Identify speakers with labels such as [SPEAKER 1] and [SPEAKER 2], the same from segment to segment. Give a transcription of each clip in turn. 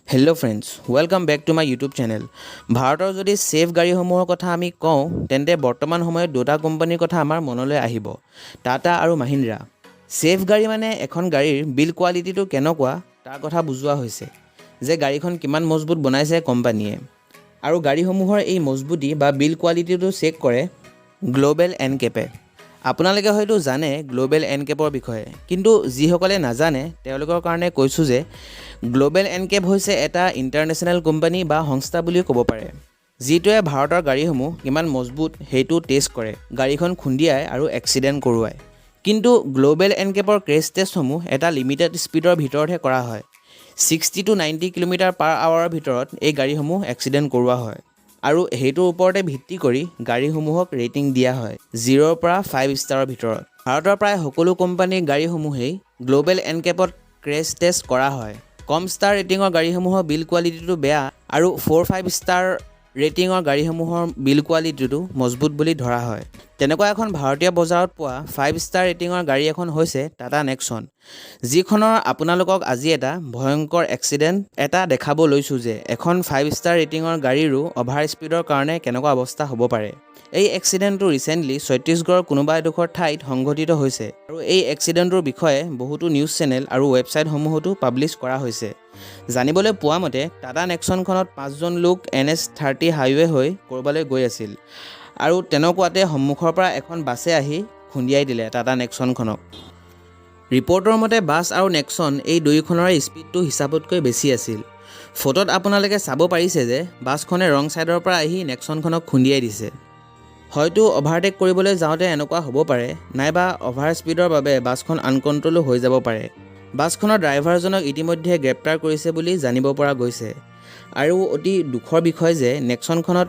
[SPEAKER 1] Hello' friends, welcome back to my YouTube channel. ভাৰতৰ যদি safe গাড়ীসমূহৰ কথা আমি কওঁ তেন্তে বৰ্তমান সময়ত দুটা কোম্পানীৰ কথা আমাৰ মনলৈ আহিব, টাটা আৰু মাহিন্দ্ৰা। ছেফ গাড়ী মানে এখন গাড়ীৰ বিল্ড কোৱালিটিটো কেনেকুৱা তাৰ কথা বুজোৱা হৈছে, যে গাড়ীখন কিমান মজবুত বনাইছে কোম্পানীয়ে। আৰু গাড়ীসমূহৰ এই মজবুতি বা বিল্ড কোৱালিটিটো চেক কৰে গ্ল'বেল এনকেপে। আপোনালোকে হয়তো জানে গ্ল'বেল এনকেপৰ বিষয়ে, কিন্তু যিসকলে নাজানে তেওঁলোকৰ কাৰণে কৈছোঁ যে গ্ল'বেল এনকেপ হৈছে এটা ইণ্টাৰনেশ্যনেল কোম্পানী বা সংস্থা বুলিও ক'ব পাৰে, যিটোৱে ভাৰতৰ গাড়ীসমূহ কিমান মজবুত সেইটো টেষ্ট কৰে, গাড়ীখন খুন্দিয়াই আৰু এক্সিডেণ্ট কৰোৱায়। কিন্তু গ্ল'বেল এনকেপৰ ক্ৰেছ টেষ্টসমূহ এটা লিমিটেড স্পীডৰ ভিতৰতহে কৰা হয়। 60 to 90 km/hৰ ভিতৰত এই গাড়ীসমূহ এক্সিডেণ্ট কৰোৱা হয়, আৰু সেইটোৰ ওপৰতে ভিত্তি কৰি গাড়ীসমূহক ৰেটিং দিয়া হয় 0 পৰা 5 ষ্টাৰৰ ভিতৰত। ভাৰতৰ প্ৰায় সকলো কোম্পানীৰ গাড়ীসমূহেই গ্ল'বেল এনকেপত ক্ৰেছ টেষ্ট কৰা হয়। কম ষ্টাৰ ৰেটিঙৰ গাড়ীসমূহৰ বিল্ড কোৱালিটিটো বেয়া, আৰু 4-5 ষ্টাৰ ৰেটিঙৰ গাড়ীসমূহৰ বিল্ড কোৱালিটিটো মজবুত বুলি ধৰা হয়। তেনেকুৱা এখন ভাৰতীয় বজাৰত পোৱা 5 ষ্টাৰ ৰেটিঙৰ গাড়ী এখন হৈছে টাটা নেক্সন, যিখনৰ আপোনালোকক আজি এটা ভয়ংকৰ এক্সিডেণ্ট এটা দেখাব লৈছোঁ যে এখন 5 ষ্টাৰ ৰেটিঙৰ গাড়ীৰো অভাৰ স্পীডৰ কাৰণে কেনেকুৱা অৱস্থা হ'ব পাৰে। এই এক্সিডেণ্টটো ৰিচেণ্টলি ছত্তীশগড়ৰ কোনোবা এডোখৰ ঠাইত সংঘটিত হৈছে, আৰু এই এক্সিডেণ্টটোৰ বিষয়ে বহুতো নিউজ চেনেল আৰু ৱেবছাইটসমূহতো পাব্লিছ কৰা হৈছে। জানিবলৈ পোৱা মতে টাটা নেক্সনখনত 5জন লোক NH30 হাইৱে হৈ ক'ৰবালৈ গৈ আছিল, আৰু তেনেকুৱাতে সন্মুখৰ পৰা এখন বাছে আহি খুন্দিয়াই দিলে টাটা নেক্সনখনক। ৰিপৰ্টৰ মতে বাছ আৰু নেক্সন এই দুয়োখনৰে স্পীডটো হিচাপতকৈ বেছি আছিল। ফটোত আপোনালোকে চাব পাৰিছে যে বাছখনে ৰং ছাইডৰ পৰা আহি নেক্সনখনক খুন্দিয়াই দিছে। হয়তো অভাৰটেক কৰিবলৈ যাওঁতে এনেকুৱা হ'ব পাৰে, নাইবা অভাৰ স্পীডৰ বাবে বাছখন আনকণ্ট্ৰলো হৈ যাব পাৰে। বাছখনৰ ড্ৰাইভাৰজনক ইতিমধ্যে গ্ৰেপ্তাৰ কৰিছে বুলি জানিব পৰা গৈছে। আৰু অতি দুখৰ বিষয় যে নেক্সনখনত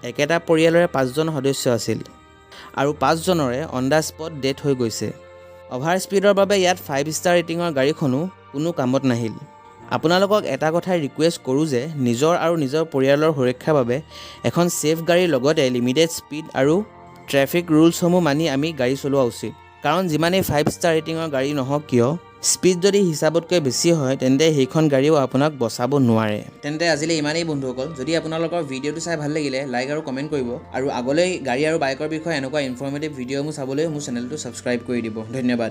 [SPEAKER 1] একেটা পৰিয়ালৰে 5জন সদস্য আছিল, আৰু 5জনৰে অন দ্য স্পট ডেথ হৈ গৈছে। অভাৰ স্পীডৰ বাবে ইয়াত 5 ষ্টাৰ ৰেটিঙৰ গাড়ীখনো কোনো কামত নাহিল। আপোনালোকক এটা কথাই ৰিকুৱেষ্ট কৰোঁ যে নিজৰ আৰু নিজৰ পৰিয়ালৰ সুৰক্ষাৰ বাবে এখন ছেফ গাড়ীৰ লগতে লিমিটেড স্পীড আৰু ট্ৰেফিক ৰুলছসমূহ মানি আমি গাড়ী চলোৱা উচিত। কাৰণ যিমানেই 5 ষ্টাৰ ৰেটিঙৰ গাড়ী নহওক কিয়, স্পীড যদি হিচাপতকৈ বেছি হয় তেন্তে সেইখন গাড়ীও আপোনাক বচাব নোৱাৰে। তেন্তে আজিলৈ ইমানেই বন্ধুসকল। যদি আপোনালোকৰ ভিডিঅ'টো চাই ভাল লাগিলে লাইক আৰু কমেণ্ট কৰিব, আৰু আগলৈ গাড়ী আৰু বাইকৰ বিষয়ে এনেকুৱা ইনফৰ্মেটিভ ভিডিঅ'সমূহ চাবলৈ মোৰ চেনেলটো ছাবস্ক্ৰাইব কৰি দিব। ধন্যবাদ।